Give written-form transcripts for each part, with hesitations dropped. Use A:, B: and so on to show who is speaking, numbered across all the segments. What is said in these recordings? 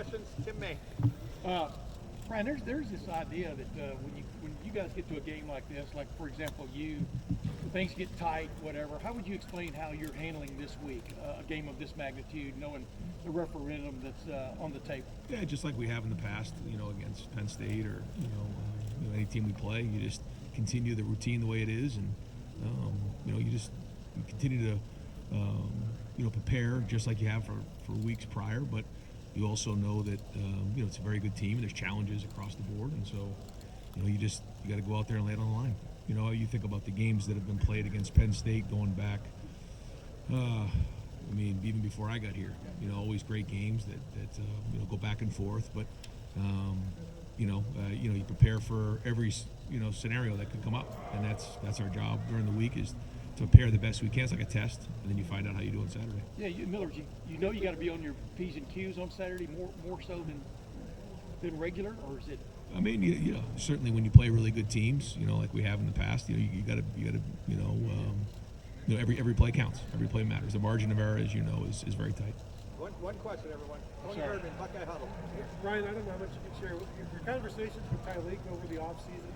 A: questions, Tim May.
B: Brian, there's this idea that when you guys get to a game like this, like for example, things get tight, whatever. How would you explain how you're handling this week, a game of this magnitude, knowing the referendum that's on the table?
C: Yeah, just like we have in the past, against Penn State or any team we play, you just continue the routine the way it is, and you continue to prepare just like you have for weeks prior, but you also know that it's a very good team and there's challenges across the board, and so you got to go out there and lay it on the line. You think about the games that have been played against Penn State going back. Even before I got here, always great games that go back and forth, but you prepare for every scenario that could come up, and that's our job during the week, is to prepare the best we can. It's like a test, and then you find out how you do on Saturday.
B: Yeah, Miller, you got to be on your P's and Q's on Saturday more so than regular, or is it?
C: Certainly when you play really good teams, like we have in the past, you got to every play counts. Every play matters. The margin of error, as you know, is very tight.
A: One question, everyone. Tony Erdman, Buckeye Huddle.
D: Brian, I don't know how much you can share. Your conversations with Tyleek over the offseason,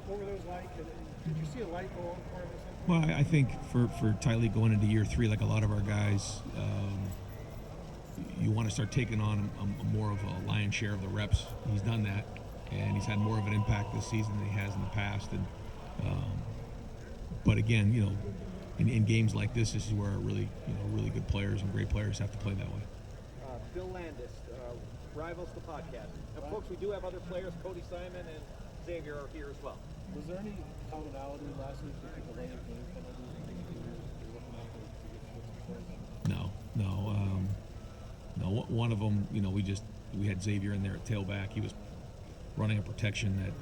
D: what were those like? And did you see a light go on for him?
C: Well, I think for Tyleek going into year 3, like a lot of our guys, you want to start taking on a more of a lion's share of the reps. He's done that, and he's had more of an impact this season than he has in the past. And but again, in games like this is where really good players and great players have to play that way.
A: Bill Landis, Rivals the podcast. Now, folks, we do have other players. Cody Simon and Xavier are here as well.
D: Was there any commonality last week with the late game penalties and things you're looking at to get
C: No. One of them, we had Xavier in there at tailback. He was running a protection that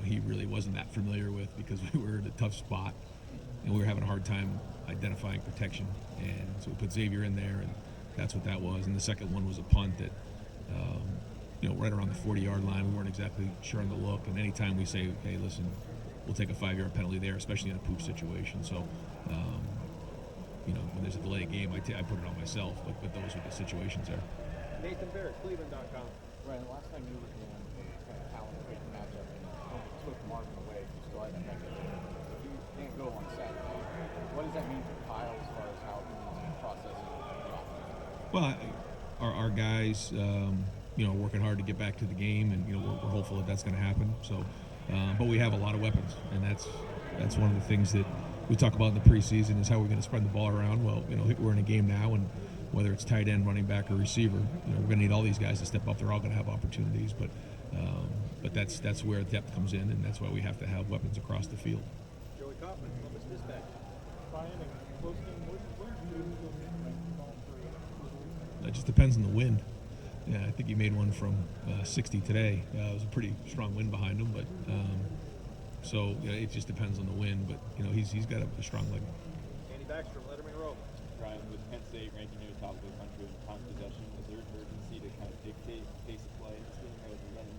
C: he really wasn't that familiar with, because we were in a tough spot and we were having a hard time identifying protection. And so we put Xavier in there, and that's what that was. And the second one was a punt that, right around the 40-yard line. We weren't exactly sure on the look. And anytime we say, hey, listen, we'll take a 5-yard penalty there, especially in a poof situation. So, when there's a delayed game, I put it on myself. But those are the situations there.
A: Nathan Barrett, Cleveland.com.
E: Ryan, last time you were doing kind of talent matchup and took Marvin away, you still had that mechanism. If you can't go on Saturday, what does that mean for Kyle as far as how he's processing the offense?
C: Well, our guys, are working hard to get back to the game, and we're hopeful that that's going to happen. So, but we have a lot of weapons, and that's one of the things that we talk about in the preseason, is how we're going to spread the ball around. Well, we're in a game now, and whether it's tight end, running back, or receiver, we're going to need all these guys to step up. They're all going to have opportunities, but that's where depth comes in, and that's why we have to have weapons across the field.
A: Joey Kaufman, Columbus Dispatch.
D: Brian, a close game, what do you do
C: It just depends on the wind. Yeah, I think he made one from 60 today. It was a pretty strong wind behind him, but so it just depends on the wind. But he's got a strong leg.
A: Andy Backstrom, Letterman Row.
F: Ryan, with Penn State ranking near the top of the country in time possession, is there urgency to kind of dictate the pace of play in this game, or letting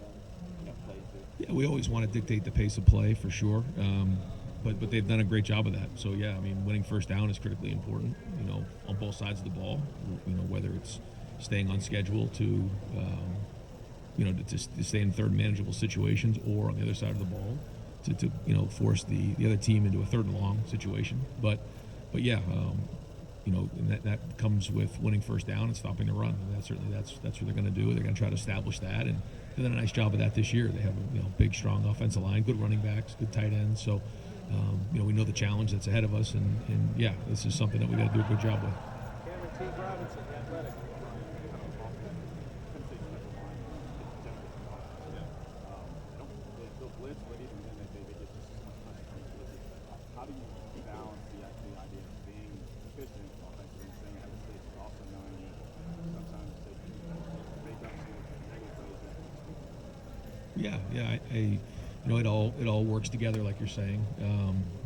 F: them play too?
C: Yeah, we always want to dictate the pace of play for sure. But they've done a great job of that. So yeah, winning first down is critically important. On both sides of the ball. Whether it's staying on schedule to stay in third manageable situations, or on the other side of the ball to force the other team into a third and long situation. But yeah, and that comes with winning first down and stopping the run. And that's what they're going to do. They're going to try to establish that, and they've done a nice job of that this year. They have big, strong offensive line, good running backs, good tight ends. So we know the challenge that's ahead of us, and yeah, this is something that we got to do a good job with.
A: Cameron T. Robinson, The Athletic.
F: How do you balance the idea of being efficient offensively and staying ahead of the state, but also knowing sometimes that you make up some negative plays?
C: It all works together, like you're saying.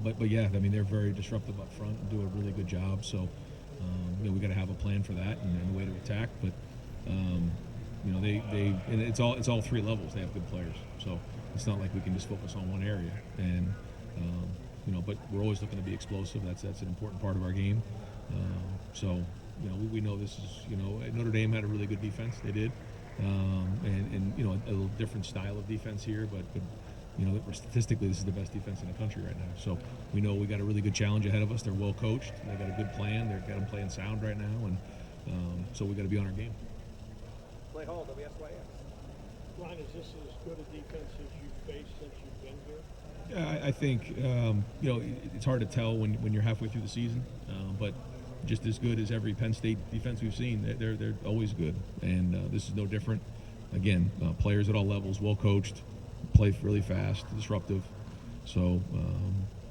C: But yeah, they're very disruptive up front and do a really good job. So we got to have a plan for that and a way to attack. But and it's all 3 levels. They have good players, so it's not like we can just focus on one area. And but we're always looking to be explosive. That's an important part of our game. So we know this is Notre Dame had a really good defense. They did. and you know, a little different style of defense here, but you know, statistically, this is the best defense in the country right now. So we know we got a really good challenge ahead of us. They're well coached. They got a good plan. They've got them playing sound right now, and so we got to be on our game.
A: Clay Hall, WSYX.
D: Ron, is this as good a defense as you've faced since you've been here?
C: Yeah, I think you know, it's hard to tell when you're halfway through the season, but just as good as every Penn State defense we've seen. They're always good, and this is no different. Again, players at all levels, well coached, play really fast, disruptive. So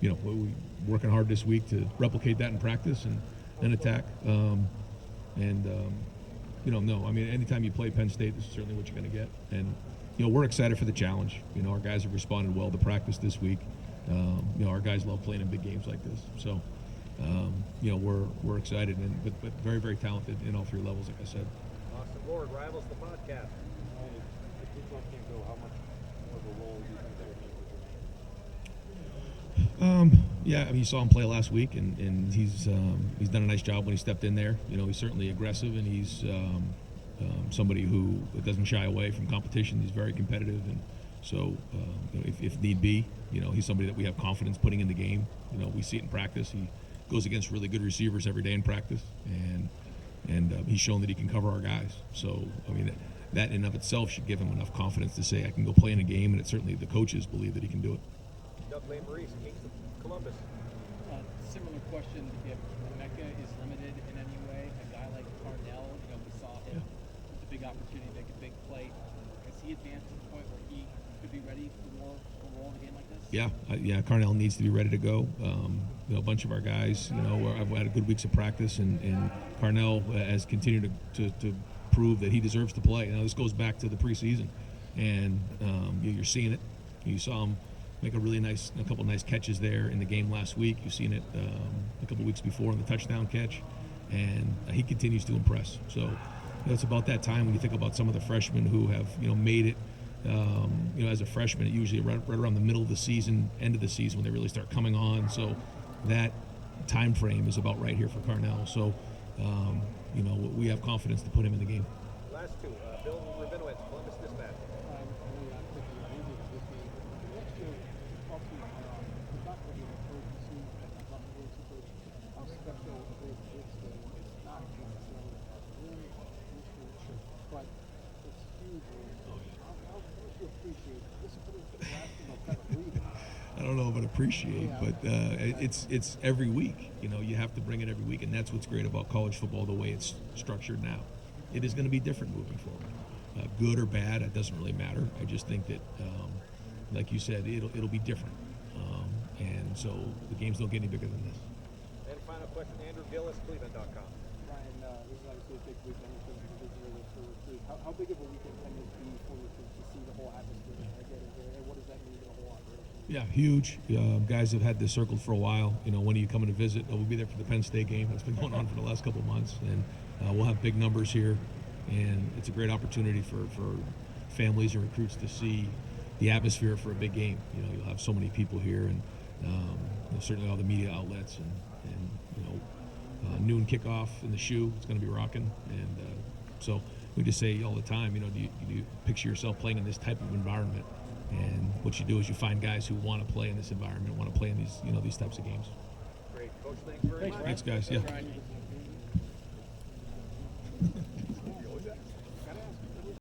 C: you know, we're working hard this week to replicate that in practice and attack. You know, no, I mean, anytime you play Penn State, this is certainly what you're going to get. And you know, we're excited for the challenge. You know, our guys have responded well to practice this week. You know, our guys love playing in big games like this. So, you know, we're excited, but very, very talented in all three levels, like I said.
A: Austin Lord, Rivals the podcast.
F: If Utah can't go, how much more of a role do you think that would make for Jermaine?
C: Yeah, I mean, you saw him play last week, and he's done a nice job when he stepped in there. You know, he's certainly aggressive, and he's somebody who doesn't shy away from competition. He's very competitive, and so you know, if need be, you know, he's somebody that we have confidence putting in the game. You know, we see it in practice. He goes against really good receivers every day in practice, and he's shown that he can cover our guys. So, I mean, that in and of itself should give him enough confidence to say, I can go play in a game, and it certainly the coaches believe that he can do it.
A: Doug Maurice, Kings of Columbus.
G: Similar question: if Mecca is limited in any way, a guy like Carnell, you know, we saw him with a big opportunity to make a big play. Has he advanced to the point where he could be ready for a role in a game like this?
C: Yeah, Carnell needs to be ready to go. You know, a bunch of our guys, you know, I've had a good weeks of practice, and Carnell has continued to prove that he deserves to play. Now, this goes back to the preseason, and you're seeing it. You saw him make a couple nice catches there in the game last week. You've seen it a couple weeks before in the touchdown catch, and he continues to impress. So you know, it's about that time when you think about some of the freshmen who have, you know, made it. You know, as a freshman, it usually right around the middle of the season, end of the season, when they really start coming on. So that time frame is about right here for Carnell. So you know, we have confidence to put him in the game.
A: Last two, Bill Rabinowitz, Columbus Dispatch.
C: I don't know about appreciate, but it's every week. You know, you have to bring it every week, and that's what's great about college football, the way it's structured now. It is going to be different moving forward. Good or bad, it doesn't really matter. I just think that, like you said, it'll be different. And so the games don't get any bigger than this.
A: And final question, Andrew Gillis, Cleveland.com.
F: Ryan, this is obviously a big weekend in terms of the visitor for recruits. How big of a weekend can this be for recruits to see the whole atmosphere getting here, and what does that mean to the whole operation?
C: Yeah, huge. Guys have had this circled for a while. You know, when are you coming to visit? We'll be there for the Penn State game. That's been going on for the last couple of months, and we'll have big numbers here. And it's a great opportunity for families and recruits to see the atmosphere for a big game. You know, you'll have so many people here, and you know, certainly all the media outlets, and you know, noon kickoff in the shoe. It's going to be rocking, and so we just say all the time, you know, do you picture yourself playing in this type of environment? And what you do is you find guys who want to play in this environment, want to play in these, you know, these types of games.
A: Great. Coach, thanks very much.
C: Thanks, guys. Yeah.
G: Right.